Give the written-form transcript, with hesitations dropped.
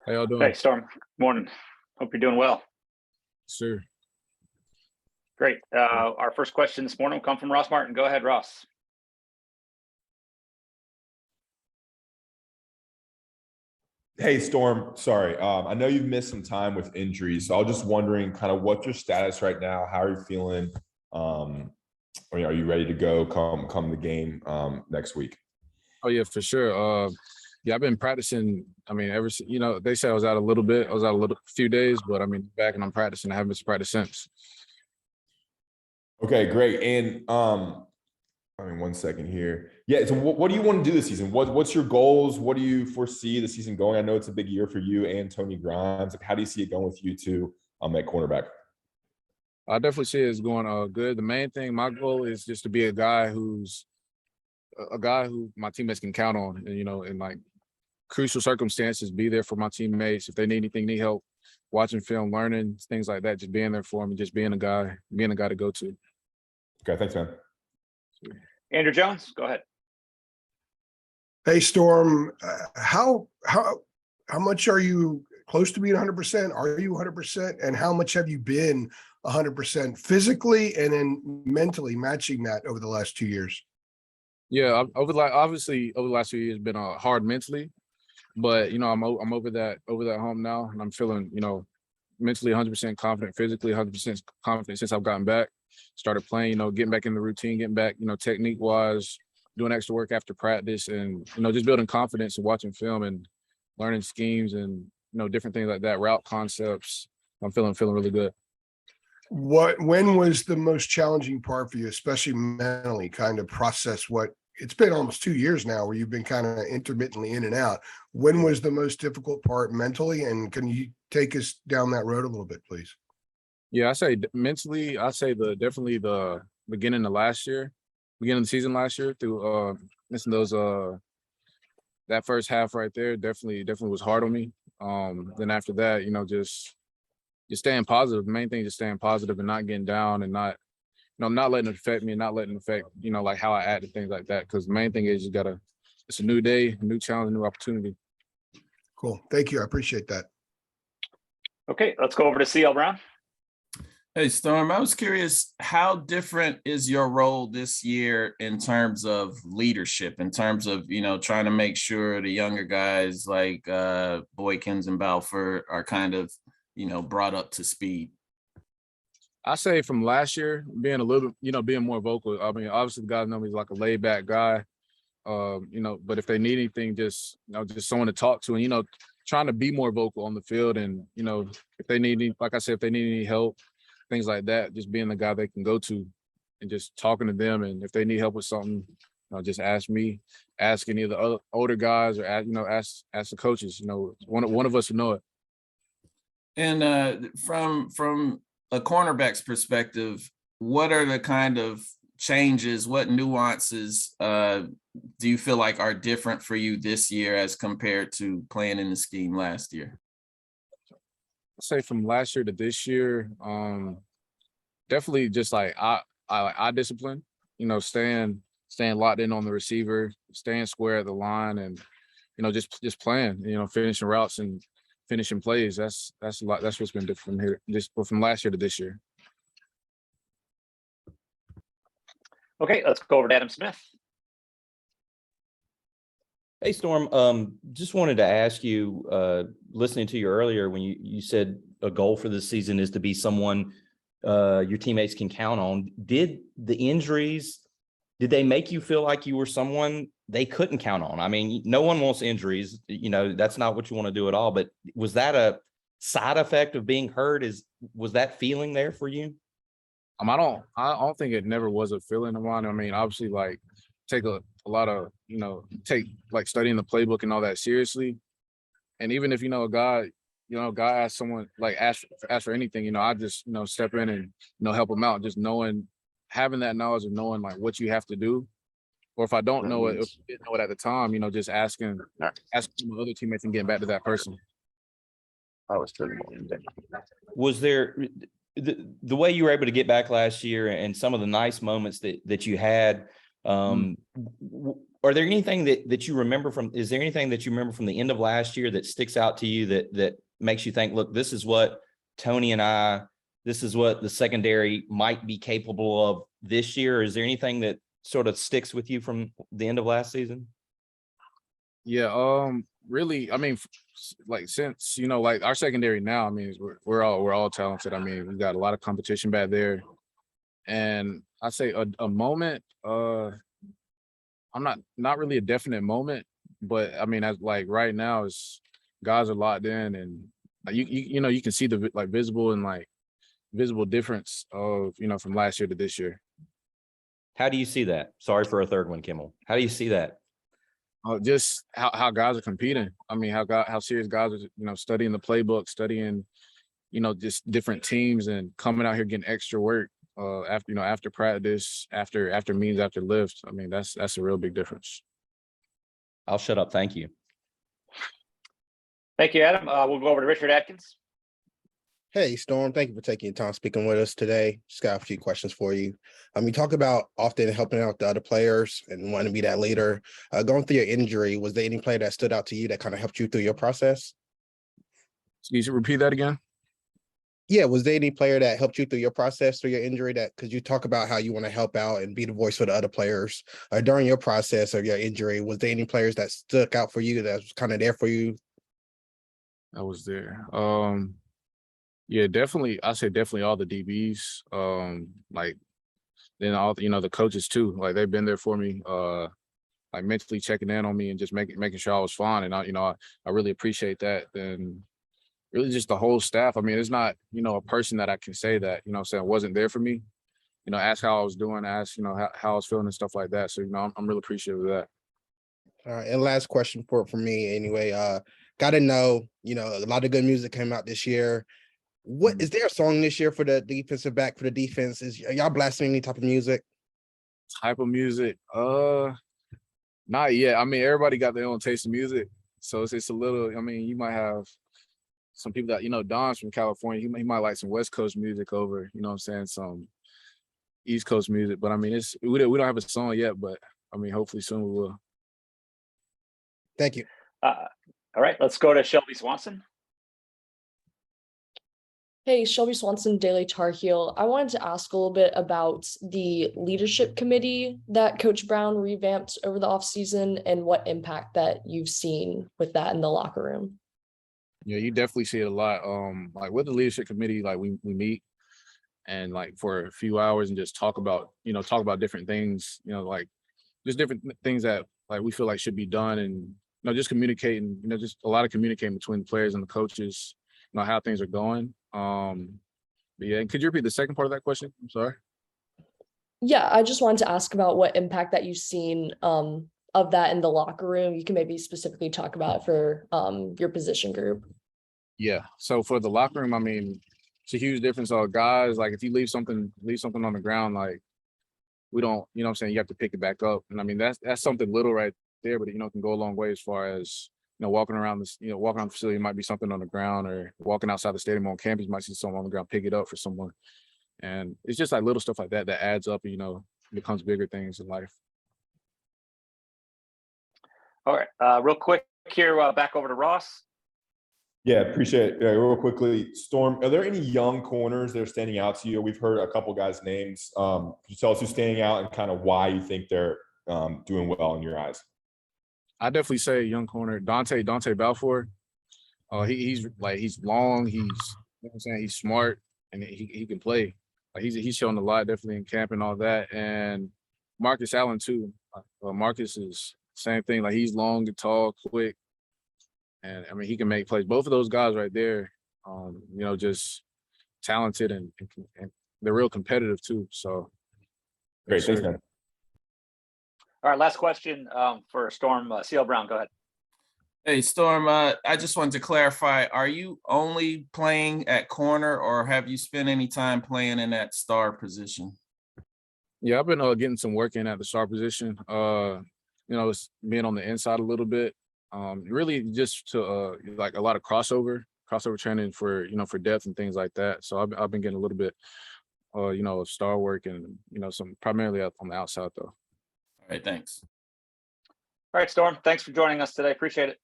How y'all Hey, doing? Storm. Morning. Hope you're doing well. Sure. Great. Our first question this morning will come from Ross Martin. Go ahead, Ross. Hey, Storm. Sorry. I know you've missed some time with injuries, so I was just wondering kind of what's your status right now? How are you feeling? Are you ready to go come the game next week? Oh yeah, for sure. Yeah, I've been practicing. I mean, they said I was out a little bit. I was out a few days, but I mean, back and I'm practicing. I haven't missed practice since. Okay, great. And one second here. Yeah. So what do you want to do this season? What's your goals? What do you foresee the season going? I know it's a big year for you and Tony Grimes. Like, how do you see it going with you two at cornerback? I definitely see it's going good. The main thing, my goal is just to be a guy who my teammates can count on, and in like crucial circumstances, be there for my teammates if they need anything, need help, watching film, learning things like that. Just being there for them, and just being a guy to go to. Okay, thanks, man. Andrew Jones, go ahead. Hey, Storm, how much are you close to being 100%? Are you 100%? And how much have you been 100% physically and then mentally matching that over the last 2 years? Yeah, obviously over the last few years, been hard mentally, but I'm over that hump now, and I'm feeling mentally 100% confident, physically 100% confident since I've gotten back, started playing, getting back in the routine, getting back, technique wise, doing extra work after practice, and just building confidence and watching film and learning schemes and different things like that, route concepts. I'm feeling really good. When was the most challenging part for you, especially mentally, kind of process what it's been almost 2 years now where you've been kind of intermittently in and out? When was the most difficult part mentally? And can you take us down that road a little bit, please? Yeah, I say mentally, definitely the beginning of the season last year through missing those that first half right there definitely was hard on me. Then after that, just staying positive. The main thing is just staying positive and not getting down and not letting it affect me and not letting it affect, like how I act and things like that. Because the main thing is it's a new day, a new challenge, a new opportunity. Cool. Thank you. I appreciate that. Okay, let's go over to CL Brown. Hey, Storm, I was curious, how different is your role this year in terms of leadership, in terms of, trying to make sure the younger guys like Boykins and Balfour are kind of, brought up to speed? I say from last year, being a little, being more vocal. I mean, obviously the guys know me as like a laid back guy, but if they need anything, just someone to talk to, and, trying to be more vocal on the field. And, if they need any help, things like that, just being the guy they can go to and just talking to them. And if they need help with something, just ask me, ask any of the other older guys, or ask the coaches, one of us will know it. And from a cornerback's perspective, what are the kind of changes, what nuances do you feel like are different for you this year as compared to playing in the scheme last year? I'd say from last year to this year, definitely just like I discipline, staying locked in on the receiver, staying square at the line, and just playing, finishing routes and finishing plays. That's a lot. That's what's been different here, just from last year to this year. Okay, let's go over to Adam Smith. Hey, Storm, just wanted to ask you, listening to you earlier when you said a goal for this season is to be someone your teammates can count on. Did the injuries, did they make you feel like you were someone they couldn't count on? I mean, no one wants injuries, that's not what you want to do at all. But was that a side effect of being hurt? Was that feeling there for you? I don't think it never was a feeling of mine. I mean, obviously, like, take a lot of, take like studying the playbook and all that seriously. And even if, a guy asks someone, like, ask for anything, I just, step in and, help them out. Just having that knowledge of knowing like what you have to do. Or if I don't know it, if I didn't know it at the time, just asking my other teammates and getting back to that person. Was there the way you were able to get back last year and some of the nice moments that you had, are are there anything that you remember from, is there anything that you remember from the end of last year that sticks out to you that makes you think, look, this is what Tony and this is what the secondary might be capable of this year? Or is there anything that sort of sticks with you from the end of last season? Yeah, really, I mean, like since, like our secondary now, I mean, we're all talented. I mean, we got a lot of competition back there. And I say a moment, I'm not really a definite moment, but I mean, as like right now is guys are locked in, and like you can see the like visible difference of, from last year to this year. How do you see that? Sorry for a third one, Kimmel. How do you see that? Just how guys are competing. I mean, how serious guys are, studying the playbook, studying, just different teams, and coming out here getting extra work after practice, after meetings, after lifts. I mean, that's a real big difference. I'll shut up. Thank you. Thank you, Adam. We'll go over to Richard Atkins. Hey, Storm, thank you for taking your time speaking with us today. Just got a few questions for you. You talk about often helping out the other players and wanting to be that leader. Going through your injury, was there any player that stood out to you that kind of helped you through your process? You should repeat that again. Yeah, was there any player that helped you through your process, through your injury, that because you talk about how you want to help out and be the voice for the other players during your process of your injury? Was there any players that stuck out for you that was kind of there for you? I was there. Yeah, definitely. I say definitely all the DBs. Like then all the coaches too. Like they've been there for me. Like mentally checking in on me and just making sure I was fine. And I really appreciate that. Then really just the whole staff. I mean, it's not, a person that I can say that, saying wasn't there for me. Ask how I was doing, ask, how I was feeling and stuff like that. So, I'm really appreciative of that. All right, and last question for me anyway. Got to know, a lot of good music came out this year. What is there a song this year for the defensive back for the defense? Are y'all blasting any type of music? Type of music? Not yet. I mean, everybody got their own taste of music. So it's a little, I mean, you might have some people that, Don's from California. He might like some West Coast music over, some East Coast music. But I mean, we don't have a song yet, but I mean, hopefully soon we will. Thank you. All right, let's go to Shelby Swanson. Hey, Shelby Swanson, Daily Tar Heel. I wanted to ask a little bit about the leadership committee that Coach Brown revamped over the offseason and what impact that you've seen with that in the locker room. Yeah, you definitely see it a lot. Like with the leadership committee, like we meet and like for a few hours and just talk about different things, like just different things that like we feel like should be done, and just communicating, just a lot of communicating between the players and the coaches, how things are going. But yeah, and could you repeat the second part of that question? I'm sorry. Yeah, I just wanted to ask about what impact that you've seen of that in the locker room. You can maybe specifically talk about it for your position group. Yeah. So for the locker room, I mean, it's a huge difference. Guys, like if you leave something on the ground, like we don't, what I'm saying, you have to pick it back up. And I mean, that's something little right there, but can go a long way as far as walking around this, walking around the facility might be something on the ground, or walking outside the stadium on campus, you might see someone on the ground, pick it up for someone. And it's just like little stuff like that adds up, becomes bigger things in life. All right, real quick here, back over to Ross. Yeah, appreciate it. Yeah, real quickly, Storm, are there any young corners that are standing out to you? We've heard a couple guys' names. Could you tell us who's standing out and kind of why you think they're doing well in your eyes? I definitely say young corner, Dante Balfour. He's long, he's smart, and he can play. Like he's shown a lot definitely in camp and all that. And Marcus Allen too. Marcus is same thing. Like he's long and tall, quick, and I mean he can make plays. Both of those guys right there, just talented and they're real competitive too. So great, thanks, man. All right, last question for Storm. CL Brown, go ahead. Hey, Storm, I just wanted to clarify, are you only playing at corner, or have you spent any time playing in that star position? Yeah, I've been getting some work in at the star position. It's being on the inside a little bit. Really just to like a lot of crossover training for for depth and things like that. So I've been getting a little bit of star work and some primarily on the outside though. All right, thanks. right, Storm. Thanks for joining us today. Appreciate it.